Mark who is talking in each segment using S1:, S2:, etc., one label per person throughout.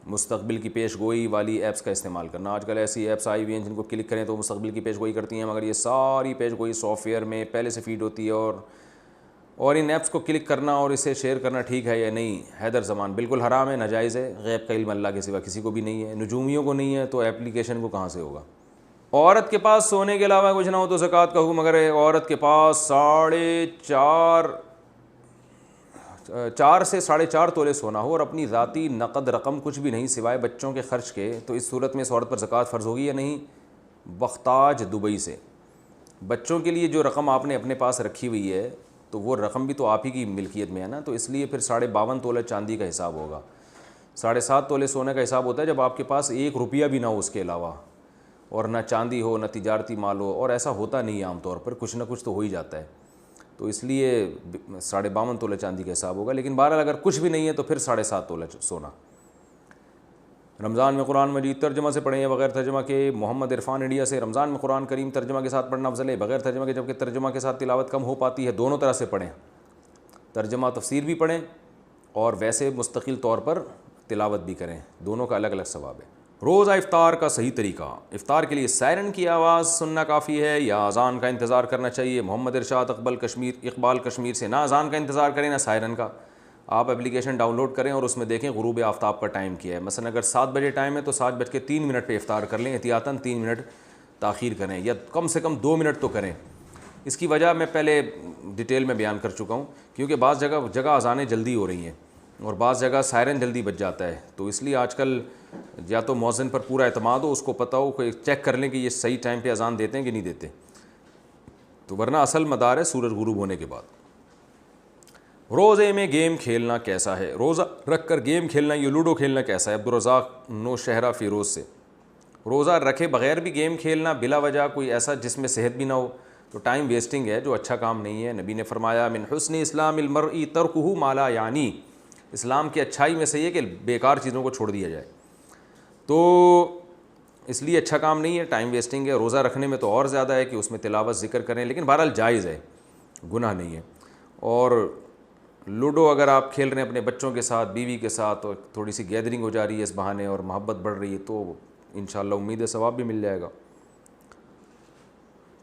S1: مستقبل کی پیش گوئی والی ایپس کا استعمال کرنا. آج کل ایسی ایپس آئی ہوئی ہیں جن کو کلک کریں تو مستقبل کی پیش گوئی کرتی ہیں, مگر یہ ساری پیش گوئی سافٹ ویئر میں پہلے سے فیڈ ہوتی ہے. اور ان ایپس کو کلک کرنا اور اسے شیئر کرنا ٹھیک ہے یا نہیں؟ حیدر زمان: بالکل حرام ہے, ناجائز ہے. غیب کا علم اللہ کے سوا کسی کو بھی نہیں ہے, نجومیوں کو نہیں ہے, تو ایپلیکیشن کو کہاں سے ہوگا؟ عورت کے پاس سونے کے علاوہ کچھ نہ ہو تو زکوٰۃ کا حکم. اگر عورت کے پاس 4 سے 4.5 تولے سونا ہو اور اپنی ذاتی نقد رقم کچھ بھی نہیں سوائے بچوں کے خرچ کے, تو اس صورت میں اس عورت پر زکوٰۃ فرض ہوگی یا نہیں؟ بختاج دبئی سے: بچوں کے لیے جو رقم آپ نے اپنے پاس رکھی ہوئی ہے تو وہ رقم بھی تو آپ ہی کی ملکیت میں ہے نا, تو اس لیے پھر 52.5 تولے چاندی کا حساب ہوگا. 7.5 تولے سونے کا حساب ہوتا ہے جب آپ کے پاس 1 روپیہ بھی نہ ہو اس کے علاوہ, اور نہ چاندی ہو نہ تجارتی مال ہو, اور ایسا ہوتا نہیں ہے عام طور پر, کچھ نہ کچھ تو ہو ہی جاتا ہے, تو اس لیے 52.5 تولے چاندی کا حساب ہوگا. لیکن بہرحال اگر کچھ بھی نہیں ہے تو پھر 7.5 تولے سونا. رمضان میں قرآن مجید ترجمہ سے پڑھیں یا بغیر ترجمہ کے؟ محمد عرفان انڈیا سے: رمضان میں قرآن کریم ترجمہ کے ساتھ پڑھنا افضل ہے بغیر ترجمہ کے؟ جبکہ ترجمہ کے ساتھ تلاوت کم ہو پاتی ہے. دونوں طرح سے پڑھیں, ترجمہ تفسیر بھی پڑھیں اور ویسے مستقل طور پر تلاوت بھی کریں, دونوں کا الگ الگ ثواب ہے. روزہ افطار کا صحیح طریقہ: افطار کے لیے سائرن کی آواز سننا کافی ہے یا اذان کا انتظار کرنا چاہیے؟ محمد ارشاد اقبال کشمیر سے: نہ اذان کا انتظار کریں نہ سائرن کا. آپ اپلیکیشن ڈاؤن لوڈ کریں اور اس میں دیکھیں غروب آفتاب کا ٹائم کیا ہے. مثلا اگر 7 بجے ٹائم ہے تو 7:03 پہ افطار کر لیں, احتیاطاً 3 منٹ تاخیر کریں یا کم سے کم 2 منٹ تو کریں. اس کی وجہ میں پہلے ڈیٹیل میں بیان کر چکا ہوں, کیونکہ بعض جگہ اذانیں جلدی ہو رہی ہیں اور بعض جگہ سائرن جلدی بج جاتا ہے, تو اس لیے آج کل یا تو مؤذن پر پورا اعتماد ہو, اس کو پتہ ہو کہ چیک کر لیں کہ یہ صحیح ٹائم پہ اذان دیتے ہیں کہ نہیں دیتے, تو ورنہ اصل مدار ہے سورج غروب ہونے کے بعد. روزے میں گیم کھیلنا کیسا ہے؟ روزہ رکھ کر گیم کھیلنا یا لوڈو کھیلنا کیسا ہے؟ عبدالرزاق نوشہرہ فیروز سے: روزہ رکھے بغیر بھی گیم کھیلنا بلا وجہ کوئی ایسا جس میں صحت بھی نہ ہو تو ٹائم ویسٹنگ ہے, جو اچھا کام نہیں ہے. نبی نے فرمایا من حسن اسلام المرء ترکہ ما لا یعنی, اسلام کی اچھائی میں سے یہ کہ بیکار چیزوں کو چھوڑ دیا جائے, تو اس لیے اچھا کام نہیں ہے, ٹائم ویسٹنگ ہے. روزہ رکھنے میں تو اور زیادہ ہے کہ اس میں تلاوت ذکر کریں, لیکن بہرحال جائز ہے, گناہ نہیں ہے. اور لوڈو اگر آپ کھیل رہے ہیں اپنے بچوں کے ساتھ, بیوی کے ساتھ, اور تھوڑی سی گیدرنگ ہو جا رہی ہے اس بہانے اور محبت بڑھ رہی ہے, تو انشاءاللہ امید ہے ثواب بھی مل جائے گا.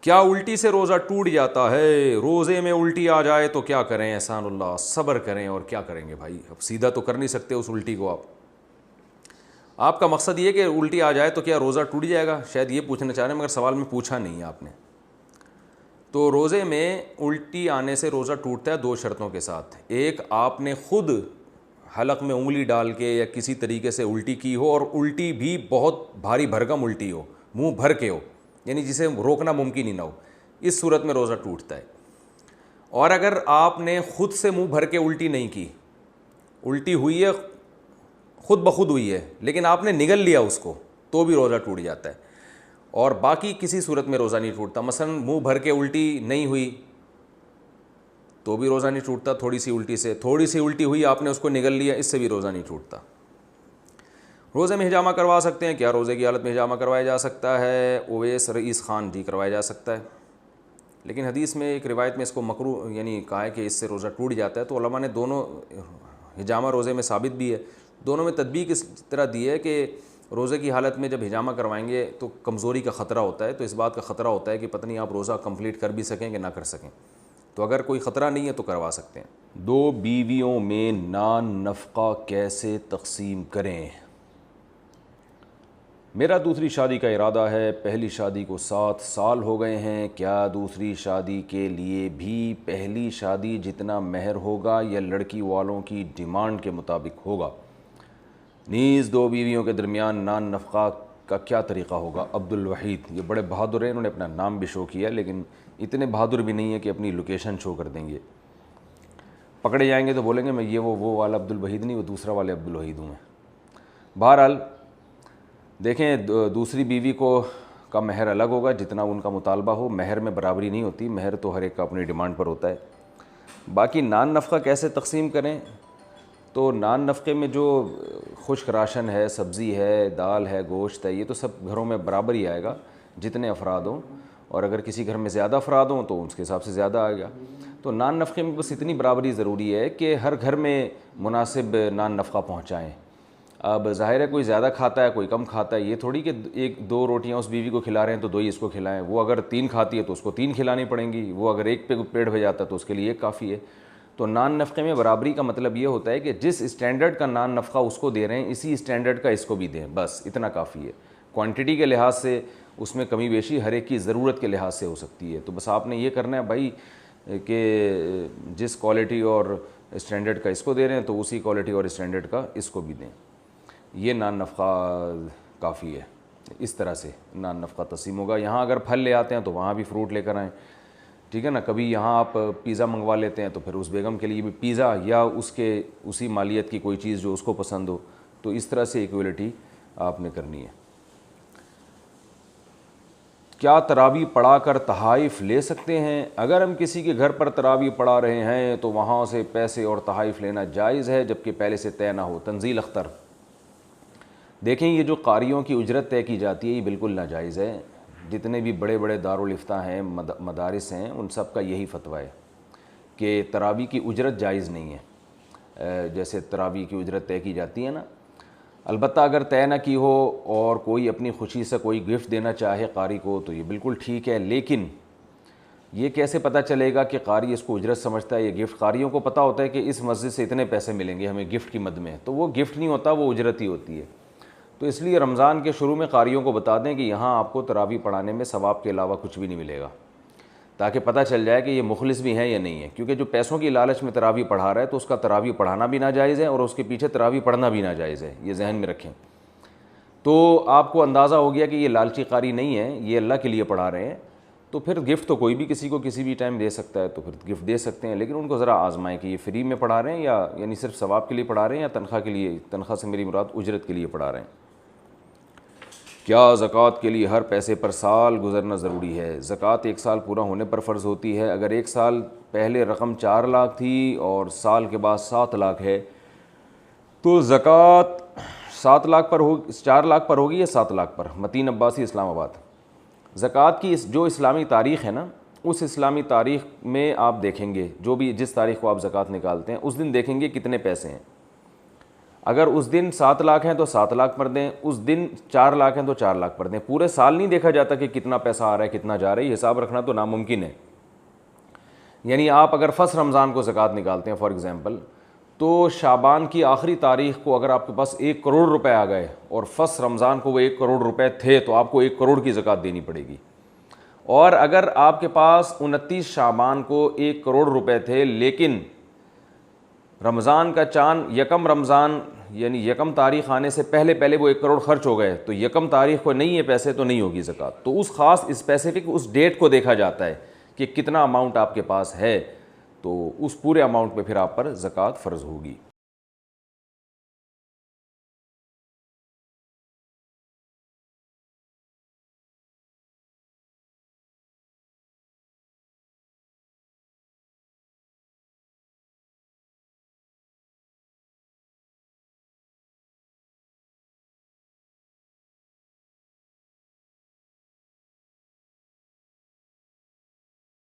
S1: کیا الٹی سے روزہ ٹوٹ جاتا ہے؟ روزے میں الٹی آ جائے تو کیا کریں؟ احسان اللہ: صبر کریں. اور کیا کریں گے بھائی, اب سیدھا تو کر نہیں سکتے اس الٹی کو. آپ کا مقصد یہ کہ الٹی آ جائے تو کیا روزہ ٹوٹ جائے گا, شاید یہ پوچھنا چاہ رہے ہیں, مگر سوال میں پوچھا نہیں ہے آپ نے. تو روزے میں الٹی آنے سے روزہ ٹوٹتا ہے 2 شرطوں کے ساتھ. ایک, آپ نے خود حلق میں انگلی ڈال کے یا کسی طریقے سے الٹی کی ہو, اور الٹی بھی بہت بھاری بھرکم الٹی ہو, منہ بھر کے ہو, یعنی جسے روکنا ممکن ہی نہ ہو, اس صورت میں روزہ ٹوٹتا ہے. اور اگر آپ نے خود سے منہ بھر کے الٹی نہیں کی, الٹی ہوئی ہے خود بخود ہوئی ہے لیکن آپ نے نگل لیا اس کو, تو بھی روزہ ٹوٹ جاتا ہے. اور باقی کسی صورت میں روزہ نہیں ٹوٹتا. مثلا منہ بھر کے الٹی نہیں ہوئی تو بھی روزہ نہیں ٹوٹتا, تھوڑی سی الٹی ہوئی آپ نے اس کو نگل لیا, اس سے بھی روزہ نہیں ٹوٹتا. روزے میں حجامہ کروا سکتے ہیں کیا؟ روزے کی حالت میں حجامہ کروایا جا سکتا ہے؟ اویس رئیس خان: جی کروایا جا سکتا ہے, لیکن حدیث میں ایک روایت میں اس کو مکروہ یعنی کہا ہے کہ اس سے روزہ ٹوٹ جاتا ہے. تو علماء نے دونوں, حجامہ روزے میں ثابت بھی ہے, دونوں میں تطبیق اس طرح دی ہے کہ روزے کی حالت میں جب حجامہ کروائیں گے تو کمزوری کا خطرہ ہوتا ہے, تو اس بات کا خطرہ ہوتا ہے کہ پتہ نہیں آپ روزہ کمپلیٹ کر بھی سکیں کہ نہ کر سکیں. تو اگر کوئی خطرہ نہیں ہے تو کروا سکتے ہیں. 2 بیویوں میں نان نفقہ کیسے تقسیم کریں؟ میرا دوسری شادی کا ارادہ ہے, پہلی شادی کو 7 سال ہو گئے ہیں, کیا دوسری شادی کے لیے بھی پہلی شادی جتنا مہر ہوگا یا لڑکی والوں کی ڈیمانڈ کے مطابق ہوگا؟ نیز 2 بیویوں کے درمیان نان نفقہ کا کیا طریقہ ہوگا؟ عبد الوحید. یہ بڑے بہادر ہیں, انہوں نے اپنا نام بھی شو کیا, لیکن اتنے بہادر بھی نہیں ہے کہ اپنی لوکیشن شو کر دیں گے. پکڑے جائیں گے تو بولیں گے میں یہ وہ والا عبد الوحید نہیں, وہ دوسرا والے عبد الوحید ہوں میں. بہرحال دیکھیں, دوسری بیوی کو کا مہر الگ ہوگا جتنا ان کا مطالبہ ہو. مہر میں برابری نہیں ہوتی, مہر تو ہر ایک کا اپنی ڈیمانڈ پر ہوتا ہے. باقی نان نفقہ کیسے تقسیم کریں؟ تو نان نفقے میں جو خشک راشن ہے, سبزی ہے, دال ہے, گوشت ہے, یہ تو سب گھروں میں برابر ہی آئے گا جتنے افراد ہوں, اور اگر کسی گھر میں زیادہ افراد ہوں تو اس کے حساب سے زیادہ آئے گا. تو نان نفقے میں بس اتنی برابری ضروری ہے کہ ہر گھر میں مناسب نان نفقہ پہنچائیں. اب ظاہر ہے کوئی زیادہ کھاتا ہے کوئی کم کھاتا ہے، یہ تھوڑی کہ ایک دو روٹیاں اس بیوی کو کھلا رہے ہیں تو دو ہی اس کو کھلائیں، وہ اگر 3 کھاتی ہے تو اس کو 3 کھلانی پڑیں گی، وہ اگر ایک پہ پیٹ بھر جاتا ہے تو اس کے لیے ایک کافی ہے۔ تو نان نفقے میں برابری کا مطلب یہ ہوتا ہے کہ جس اسٹینڈرڈ کا نان نفقہ اس کو دے رہے ہیں اسی اسٹینڈرڈ کا اس کو بھی دیں، بس اتنا کافی ہے۔ کوانٹٹی کے لحاظ سے اس میں کمی بیشی ہر ایک کی ضرورت کے لحاظ سے ہو سکتی ہے، تو بس آپ نے یہ کرنا ہے بھائی کہ جس کوالٹی اور اسٹینڈرڈ کا اس کو دے رہے ہیں تو اسی کوالٹی اور اسٹینڈرڈ کا اس کو بھی دیں، یہ نان نفقہ کافی ہے۔ اس طرح سے نان نفقہ تقسیم ہوگا۔ یہاں اگر پھل لے آتے ہیں تو وہاں بھی فروٹ لے کر آئیں، ٹھیک ہے نا۔ کبھی یہاں آپ پیزا منگوا لیتے ہیں تو پھر اس بیگم کے لیے بھی پیزا یا اس کے اسی مالیت کی کوئی چیز جو اس کو پسند ہو، تو اس طرح سے ایکویلٹی آپ نے کرنی ہے۔ کیا تراویح پڑھا کر تحائف لے سکتے ہیں؟ اگر ہم کسی کے گھر پر تراویح پڑھا رہے ہیں تو وہاں سے پیسے اور تحائف لینا جائز ہے جبکہ پہلے سے طے نہ ہو۔ تنزیل اختر، دیکھیں یہ جو قاریوں کی اجرت طے کی جاتی ہے یہ بالکل ناجائز ہے۔ جتنے بھی بڑے بڑے دارالافتاء ہیں، مدارس ہیں، ان سب کا یہی فتویٰ ہے کہ تراویح کی اجرت جائز نہیں ہے۔ جیسے تراویح کی اجرت طے کی جاتی ہے نا، البتہ اگر طے نہ کی ہو اور کوئی اپنی خوشی سے کوئی گفٹ دینا چاہے قاری کو تو یہ بالکل ٹھیک ہے، لیکن یہ کیسے پتہ چلے گا کہ قاری اس کو اجرت سمجھتا ہے یہ گفٹ؟ قاریوں کو پتہ ہوتا ہے کہ اس مسجد سے اتنے پیسے ملیں گے ہمیں گفٹ کی مد میں، تو وہ گفٹ نہیں ہوتا، وہ اجرت ہی ہوتی ہے۔ تو اس لیے رمضان کے شروع میں قاریوں کو بتا دیں کہ یہاں آپ کو تراویح پڑھانے میں ثواب کے علاوہ کچھ بھی نہیں ملے گا، تاکہ پتہ چل جائے کہ یہ مخلص بھی ہیں یا نہیں ہے، کیونکہ جو پیسوں کی لالچ میں تراویح پڑھا رہا ہے تو اس کا تراویح پڑھانا بھی ناجائز ہے اور اس کے پیچھے تراویح پڑھنا بھی ناجائز ہے، یہ ذہن میں رکھیں۔ تو آپ کو اندازہ ہو گیا کہ یہ لالچی قاری نہیں ہے، یہ اللہ کے لیے پڑھا رہے ہیں، تو پھر گفٹ تو کوئی بھی کسی کو کسی بھی ٹائم دے سکتا ہے، تو پھر گفٹ دے سکتے ہیں، لیکن ان کو ذرا آزمائیں کہ یہ فری میں پڑھا رہے ہیں یا یعنی صرف ثواب کے لیے پڑھا رہے ہیں یا تنخواہ کے لیے، تنخواہ سے میری مراد اجرت کے لیے پڑھا رہے ہیں۔ کیا زکوٰۃ کے لیے ہر پیسے پر سال گزرنا ضروری ہے؟ زکوٰۃ 1 سال پورا ہونے پر فرض ہوتی ہے۔ اگر 1 سال پہلے رقم 4 لاکھ تھی اور سال کے بعد 7 لاکھ ہے تو زکوٰۃ 7 لاکھ پر 4 لاکھ پر ہوگی یا 7 لاکھ پر؟ متین عباسی، اسلام آباد۔ زکوٰۃ کی جو اسلامی تاریخ ہے نا، اس اسلامی تاریخ میں آپ دیکھیں گے جو بھی جس تاریخ کو آپ زکوٰۃ نکالتے ہیں اس دن دیکھیں گے کتنے پیسے ہیں۔ اگر اس دن 7 لاکھ ہیں تو 7 لاکھ پر دیں، اس دن 4 لاکھ ہیں تو 4 لاکھ پر دیں۔ پورے سال نہیں دیکھا جاتا کہ کتنا پیسہ آ رہا ہے کتنا جا رہا ہے، یہ حساب رکھنا تو ناممکن ہے۔ یعنی آپ اگر فرسٹ رمضان کو زکوٰۃ نکالتے ہیں فار ایگزامپل، تو شعبان کی آخری تاریخ کو اگر آپ کے پاس 1 کروڑ روپے آ گئے اور فرسٹ رمضان کو وہ 1 کروڑ روپے تھے تو آپ کو 1 کروڑ کی زکوٰۃ دینی پڑے گی۔ اور اگر آپ کے پاس 29 شعبان کو 1 کروڑ روپے تھے لیکن رمضان کا چاند یکم رمضان یعنی یکم تاریخ آنے سے پہلے وہ 1 کروڑ خرچ ہو گئے تو یکم تاریخ کو نہیں ہے پیسے تو نہیں ہوگی زکوٰۃ۔ تو اس خاص اسپیسیفک اس ڈیٹ کو دیکھا جاتا ہے کہ کتنا اماؤنٹ آپ کے پاس ہے، تو اس پورے اماؤنٹ پہ پھر آپ پر زکوٰۃ فرض ہوگی۔